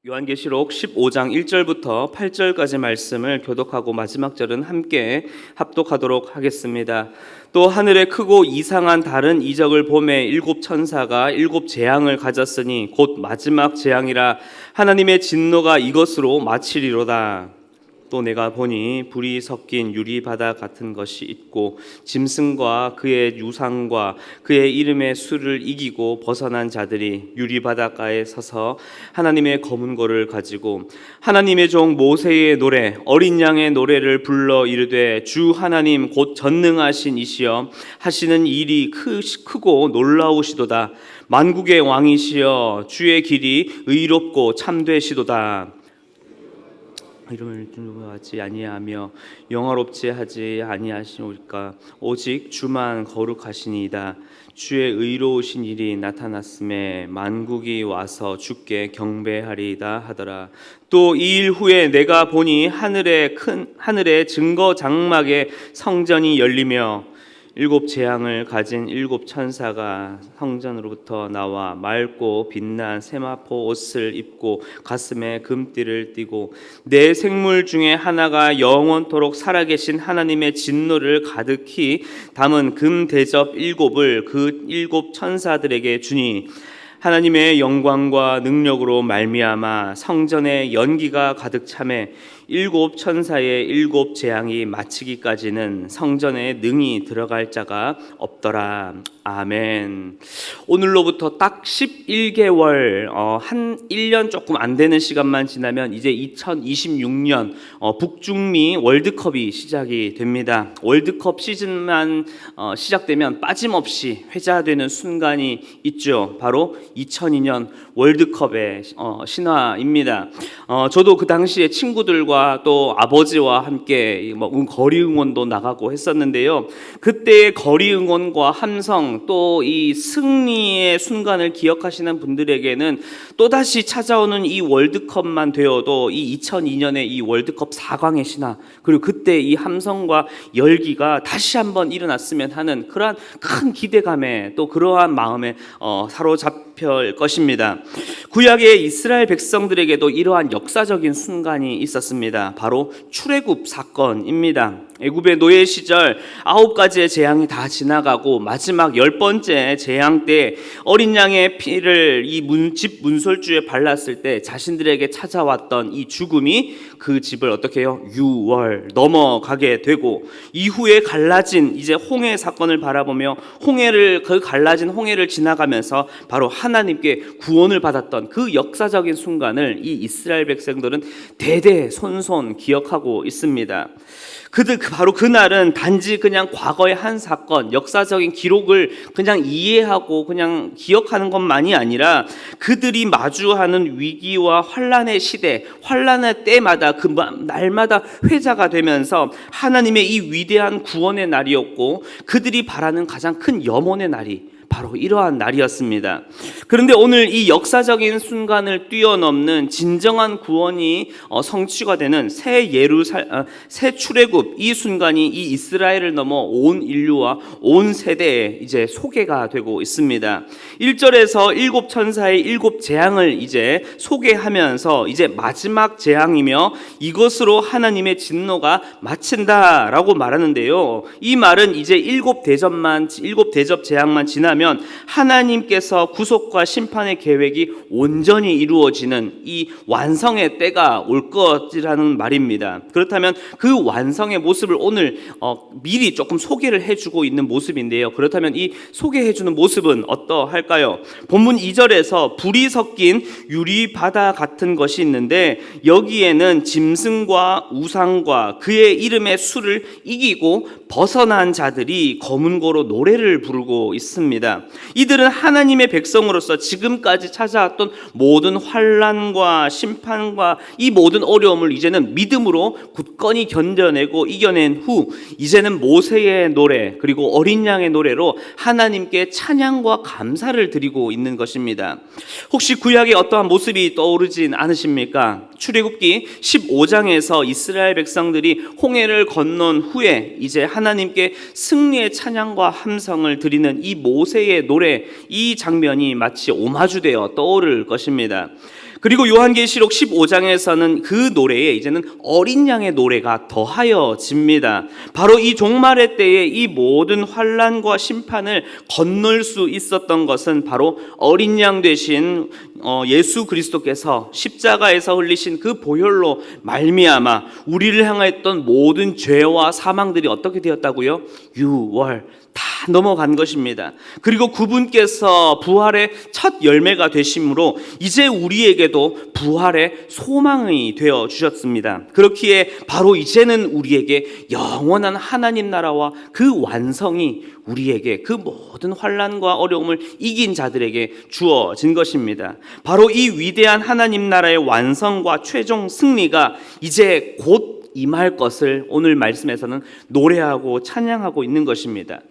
요한계시록 15장 1절부터 8절까지 말씀을 교독하고 마지막 절은 함께 합독하도록 하겠습니다. 또 하늘에 크고 이상한 다른 이적을 보매 일곱 천사가 일곱 재앙을 가졌으니 곧 마지막 재앙이라. 하나님의 진노가 이것으로 마치리로다. 또 내가 보니 불이 섞인 유리바다 같은 것이 있고 짐승과 그의 유상과 그의 이름의 수를 이기고 벗어난 자들이 유리바닷가에 서서 하나님의 검은 고를 가지고 하나님의 종 모세의 노래 어린 양의 노래를 불러 이르되 주 하나님 곧 전능하신 이시여 하시는 일이 크고 놀라우시도다. 만국의 왕이시여 주의 길이 의롭고 참되시도다. 이름을 두려워하지 아니하며 영화롭지 하지 아니하시오리까. 오직 주만 거룩하시니이다. 주의 의로우신 일이 나타났음에 만국이 와서 주께 경배하리이다 하더라. 또 이 일 후에 내가 보니 하늘의 증거 장막에 성전이 열리며 일곱 재앙을 가진 일곱 천사가 성전으로부터 나와 맑고 빛난 세마포 옷을 입고 가슴에 금띠를 띠고 네 생물 중에 하나가 영원토록 살아계신 하나님의 진노를 가득히 담은 금 대접 일곱을 그 일곱 천사들에게 주니 하나님의 영광과 능력으로 말미암아 성전에 연기가 가득 차매 일곱 천사의 일곱 재앙이 마치기까지는 성전에 능히 들어갈 자가 없더라. 아멘. 오늘로부터 딱 11개월 한 1년 조금 안 되는 시간만 지나면 이제 2026년 북중미 월드컵이 시작이 됩니다. 월드컵 시즌만 시작되면 빠짐없이 회자되는 순간이 있죠. 바로 2002년 월드컵의 신화입니다. 저도 그 당시에 친구들과 또 아버지와 함께 거리 응원도 나가고 했었는데요. 그때의 거리 응원과 함성 또 이 승리의 순간을 기억하시는 분들에게는 또다시 찾아오는 이 월드컵만 되어도 이 2002년의 이 월드컵 4강의 신화 그리고 그때 이 함성과 열기가 다시 한번 일어났으면 하는 그러한 큰 기대감에 또 그러한 마음에 사로잡힐 것입니다. 구약의 이스라엘 백성들에게도 이러한 역사적인 순간이 있었습니다. 바로 출애굽 사건입니다. 애굽의 노예 시절 9가지의 재앙이 다 지나가고 마지막 10번째 재앙 때 어린 양의 피를 이 집 문설주에 발랐을 때 자신들에게 찾아왔던 이 죽음이 그 집을 어떻게 해요? 유월 넘어가게 되고 이후에 갈라진 이제 홍해 사건을 바라보며 그 갈라진 홍해를 지나가면서 바로 하나님께 구원을 받았던 그 역사적인 순간을 이 이스라엘 백성들은 대대손손 기억하고 있습니다. 바로 그날은 단지 그냥 과거의 한 사건, 역사적인 기록을 그냥 이해하고 그냥 기억하는 것만이 아니라 그들이 마주하는 위기와 환난의 시대, 환난의 때마다 그 날마다 회자가 되면서 하나님의 이 위대한 구원의 날이었고 그들이 바라는 가장 큰 염원의 날이 바로 이러한 날이었습니다. 그런데 오늘 이 역사적인 순간을 뛰어넘는 진정한 구원이 성취가 되는 새 출애굽 이 순간이 이 이스라엘을 넘어 온 인류와 온 세대에 이제 소개가 되고 있습니다. 1절에서 일곱 천사의 일곱 재앙을 이제 소개하면서 이제 마지막 재앙이며 이것으로 하나님의 진노가 마친다라고 말하는데요. 이 말은 이제 일곱 대접 재앙만 지나면 하나님께서 구속과 심판의 계획이 온전히 이루어지는 이 완성의 때가 올 것이라는 말입니다. 그렇다면 그 완성의 모습을 오늘 미리 조금 소개를 해주고 있는 모습인데요. 그렇다면 이 소개해주는 모습은 어떠할까요? 본문 2절에서 불이 섞인 유리바다 같은 것이 있는데 여기에는 짐승과 우상과 그의 이름의 수를 이기고 벗어난 자들이 검은 고로 노래를 부르고 있습니다. 이들은 하나님의 백성으로서 지금까지 찾아왔던 모든 환난과 심판과 이 모든 어려움을 이제는 믿음으로 굳건히 견뎌내고 이겨낸 후 이제는 모세의 노래 그리고 어린 양의 노래로 하나님께 찬양과 감사를 드리고 있는 것입니다. 혹시 구약의 어떠한 모습이 떠오르진 않으십니까? 출애굽기 15장에서 이스라엘 백성들이 홍해를 건넌 후에 이제 하나님께 승리의 찬양과 함성을 드리는 이 모세의 노래 이 장면이 마치 오마주되어 떠오를 것입니다. 그리고 요한계시록 15장에서는 그 노래에 이제는 어린 양의 노래가 더하여집니다. 바로 이 종말의 때에 이 모든 환난과 심판을 건널 수 있었던 것은 바로 어린 양 되신 예수 그리스도께서 십자가에서 흘리신 그 보혈로 말미암아 우리를 향하였던 모든 죄와 사망들이 어떻게 되었다고요? 유월 다 넘어간 것입니다. 그리고 그분께서 부활의 첫 열매가 되심으로 이제 우리에게도 부활의 소망이 되어 주셨습니다. 그렇기에 바로 이제는 우리에게 영원한 하나님 나라와 그 완성이 우리에게 그 모든 환난과 어려움을 이긴 자들에게 주어진 것입니다. 바로 이 위대한 하나님 나라의 완성과 최종 승리가 이제 곧 임할 것을 오늘 말씀에서는 노래하고 찬양하고 있는 것입니다.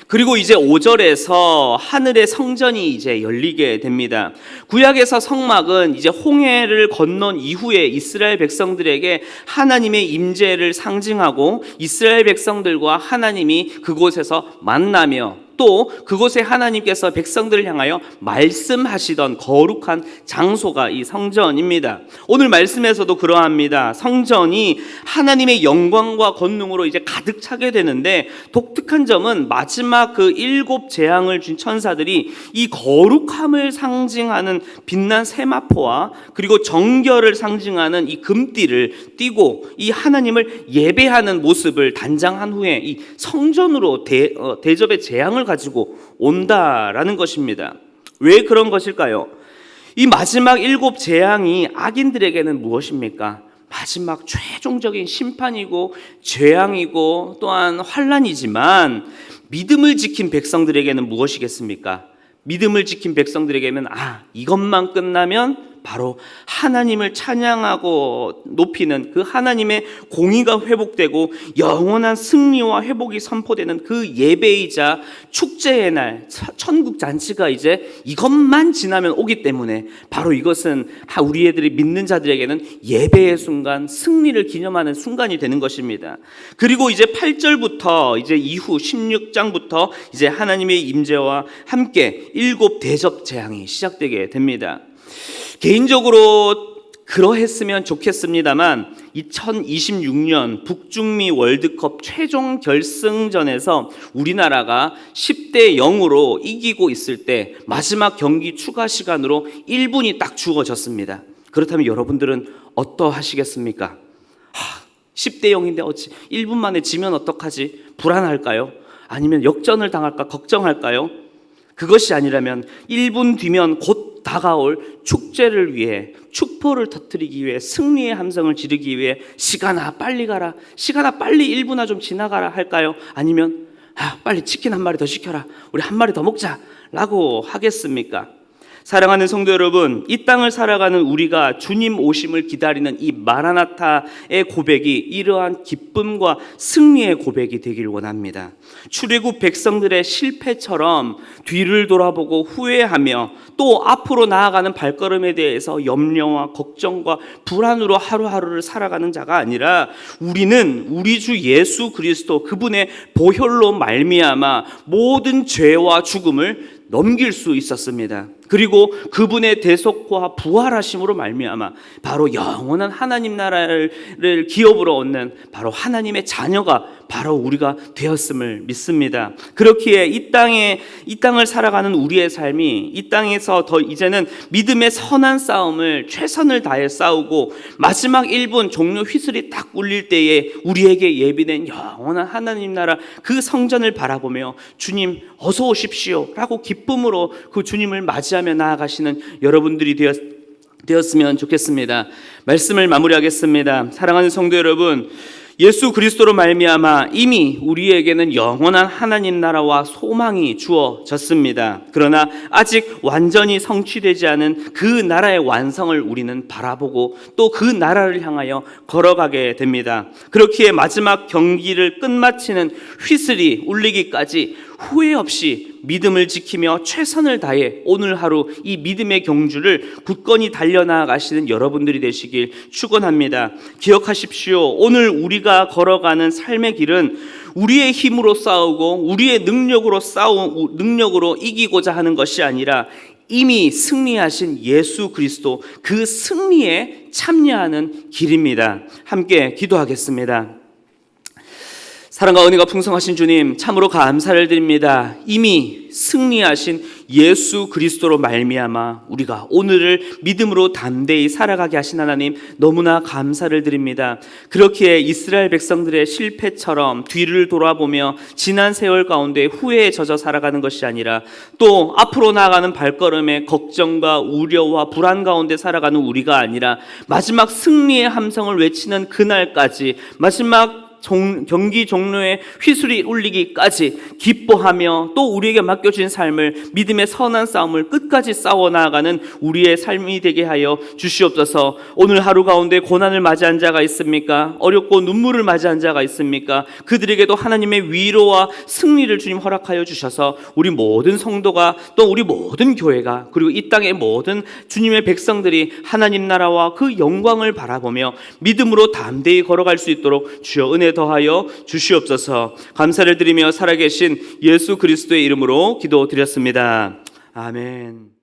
그리고 이제 5절에서 하늘의 성전이 이제 열리게 됩니다. 구약에서 성막은 이제 홍해를 건넌 이후에 이스라엘 백성들에게 하나님의 임재를 상징하고 이스라엘 백성들과 하나님이 그곳에서 만나며 또 그곳에 하나님께서 백성들을 향하여 말씀하시던 거룩한 장소가 이 성전입니다. 오늘 말씀에서도 그러합니다. 성전이 하나님의 영광과 권능으로 이제 가득 차게 되는데 독특한 점은 마지막 그 7 재앙을 준 천사들이 이 거룩함을 상징하는 빛난 세마포와 그리고 정결을 상징하는 이 금띠를 띠고 이 하나님을 예배하는 모습을 단장한 후에 이 성전으로 대접의 재앙을 가지고 온다라는 것입니다. 왜 그런 것일까요? 이 마지막 7 재앙이 악인들에게는 무엇입니까? 마지막 최종적인 심판이고 재앙이고 또한 환난이지만 믿음을 지킨 백성들에게는 무엇이겠습니까? 믿음을 지킨 백성들에게는 이것만 끝나면 바로 하나님을 찬양하고 높이는 그 하나님의 공의가 회복되고 영원한 승리와 회복이 선포되는 그 예배이자 축제의 날 천국 잔치가 이제 이것만 지나면 오기 때문에 바로 이것은 우리 애들이 믿는 자들에게는 예배의 순간, 승리를 기념하는 순간이 되는 것입니다. 그리고 이제 8절부터 이제 이후 16장부터 이제 하나님의 임재와 함께 7 대접 재앙이 시작되게 됩니다. 개인적으로 그러했으면 좋겠습니다만 2026년 북중미 월드컵 최종 결승전에서 우리나라가 10대 0으로 이기고 있을 때 마지막 경기 추가 시간으로 1분이 딱 주어졌습니다. 그렇다면 여러분들은 어떠하시겠습니까? 10대 0인데 1분 만에 지면 어떡하지? 불안할까요? 아니면 역전을 당할까 걱정할까요? 그것이 아니라면 1분 뒤면 곧 다가올 축제를 위해 축포를 터뜨리기 위해 승리의 함성을 지르기 위해 시간아 빨리 가라, 시간아 빨리 1분아 좀 지나가라 할까요? 아니면 빨리 치킨 한 마리 더 시켜라, 우리 한 마리 더 먹자 라고 하겠습니까? 사랑하는 성도 여러분, 이 땅을 살아가는 우리가 주님 오심을 기다리는 이 마라나타의 고백이 이러한 기쁨과 승리의 고백이 되길 원합니다. 출애굽 백성들의 실패처럼 뒤를 돌아보고 후회하며 또 앞으로 나아가는 발걸음에 대해서 염려와 걱정과 불안으로 하루하루를 살아가는 자가 아니라 우리는 우리 주 예수 그리스도 그분의 보혈로 말미암아 모든 죄와 죽음을 넘길 수 있었습니다. 그리고 그분의 대속과 부활하심으로 말미암아 바로 영원한 하나님 나라를 기업으로 얻는 바로 하나님의 자녀가 바로 우리가 되었음을 믿습니다. 그렇기에 이 땅을 살아가는 우리의 삶이 이 땅에서 더 이제는 믿음의 선한 싸움을 최선을 다해 싸우고 마지막 1분 종료 휘슬이 딱 울릴 때에 우리에게 예비된 영원한 하나님 나라 그 성전을 바라보며 주님 어서 오십시오 라고 기쁨으로 그 주님을 맞이하며 나아가시는 여러분들이 되었으면 좋겠습니다. 말씀을 마무리하겠습니다. 사랑하는 성도 여러분, 예수 그리스도로 말미암아 이미 우리에게는 영원한 하나님 나라와 소망이 주어졌습니다. 그러나 아직 완전히 성취되지 않은 그 나라의 완성을 우리는 바라보고 또 그 나라를 향하여 걸어가게 됩니다. 그렇기에 마지막 경기를 끝마치는 휘슬이 울리기까지 후회 없이 믿음을 지키며 최선을 다해 오늘 하루 이 믿음의 경주를 굳건히 달려나가시는 여러분들이 되시길 축원합니다. 기억하십시오. 오늘 우리가 걸어가는 삶의 길은 우리의 힘으로 싸우고 우리의 능력으로 이기고자 하는 것이 아니라 이미 승리하신 예수 그리스도, 그 승리에 참여하는 길입니다. 함께 기도하겠습니다. 사랑과 은혜가 풍성하신 주님, 참으로 감사를 드립니다. 이미 승리하신 예수 그리스도로 말미암아 우리가 오늘을 믿음으로 담대히 살아가게 하신 하나님, 너무나 감사를 드립니다. 그렇기에 이스라엘 백성들의 실패처럼 뒤를 돌아보며 지난 세월 가운데 후회에 젖어 살아가는 것이 아니라, 또 앞으로 나아가는 발걸음에 걱정과 우려와 불안 가운데 살아가는 우리가 아니라, 마지막 승리의 함성을 외치는 그날까지, 마지막 경기 종료의 휘슬이 울리기까지 기뻐하며 또 우리에게 맡겨진 삶을, 믿음의 선한 싸움을 끝까지 싸워 나아가는 우리의 삶이 되게 하여 주시옵소서. 오늘 하루 가운데 고난을 맞이한 자가 있습니까? 어렵고 눈물을 맞이한 자가 있습니까? 그들에게도 하나님의 위로와 승리를 주님 허락하여 주셔서 우리 모든 성도가, 또 우리 모든 교회가, 그리고 이 땅의 모든 주님의 백성들이 하나님 나라와 그 영광을 바라보며 믿음으로 담대히 걸어갈 수 있도록 주여 은혜 더하여 주시옵소서. 감사를 드리며 살아계신 예수 그리스도의 이름으로 기도드렸습니다. 아멘.